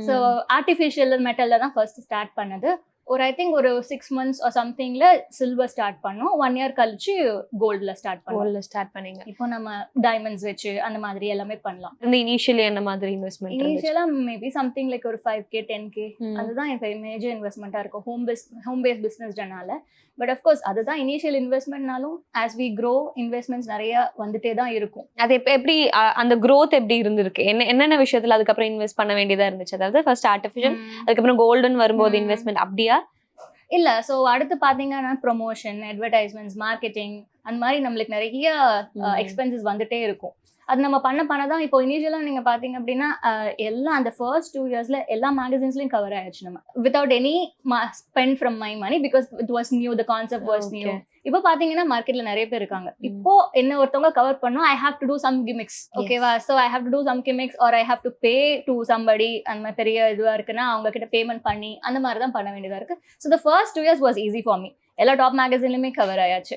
So artificial மெட்டல்ல தான் first start பண்ணது. ஒரு ஐ திங்க் ஒரு 6 months ஆர் சம்திங்ல சில்வர் ஸ்டார்ட் பண்ணோம். 1 year கழிச்சு கோல்ட்ல ஸ்டார்ட் பண்ணீங்க. இப்போ நம்ம டைமண்ட்ஸ் வச்சு அந்த மாதிரி எல்லாமே பண்ணலாம். இந்த இனிஷியலி என்ன மாதிரி இன்வெஸ்ட்மெண்ட்? இனிஷியலா மேபி சம்திங் லைக் ஒரு 5K 10K அதுதான் இப்போ மேஜர் இன்வெஸ்ட்மெண்ட்டா இருக்கும் ஹோம் பேஸ் பிசினஸ்னால. பட் அஃப்கோர்ஸ் அதுதான் இனிஷியல் இன்வெஸ்ட்மெண்ட்னாலும் ஆஸ் வி க்ரோ இன்வெஸ்ட்மெண்ட்ஸ் நிறைய வந்துட்டே தான் இருக்கும். அது எப்படி அந்த growth எப்படி இருந்திருக்கு? என்னென்ன விஷயத்துல அதுக்கப்புறம் இன்வெஸ்ட் பண்ண வேண்டியதா இருந்துச்சு? அதாவது ஃபர்ஸ்ட் ஆர்டிஃபிஷியல், அதுக்கப்புறம் கோல்டன் வரும்போது இன்வெஸ்ட்மெண்ட் அப்படியா? இல்ல ஸோ அடுத்து பாத்தீங்கன்னா ப்ரொமோஷன், அட்வர்டைஸ்மெண்ட்ஸ், மார்க்கெட்டிங் அந்த மாதிரி நம்மளுக்கு நிறைய எக்ஸ்பென்சஸ் வந்துட்டே இருக்கும். அது நம்ம பண்ண தான் இப்போ இனிஷியலா நீங்க பாத்தீங்க அப்படின்னா எல்லாம் அந்த ஃபர்ஸ்ட் 2 yearsல எல்லா மேகசின்ஸ்லயும் கவர் ஆயிடுச்சு நம்ம without any spend from my money because it was new, the concept was new. இப்போ பாத்தீங்கன்னா மார்க்கெட்ல நிறைய பேர் இருக்காங்க. இப்போ என்ன ஒருத்தவங்க கவர் பண்ணோம், I have to do some gimmicks, ஓகேவா? So I have to do some gimmicks or I have to pay to somebody. அந்த மாதிரி பெரிய இதுவா இருக்குன்னா அவங்க கிட்ட பேமெண்ட் பண்ணி அந்த மாதிரி தான் பண்ண வேண்டியதா இருக்கு. So the first 2 years was easy for me. எல்லா டாப் மேகசின்லயுமே கவர் ஆயாச்சு.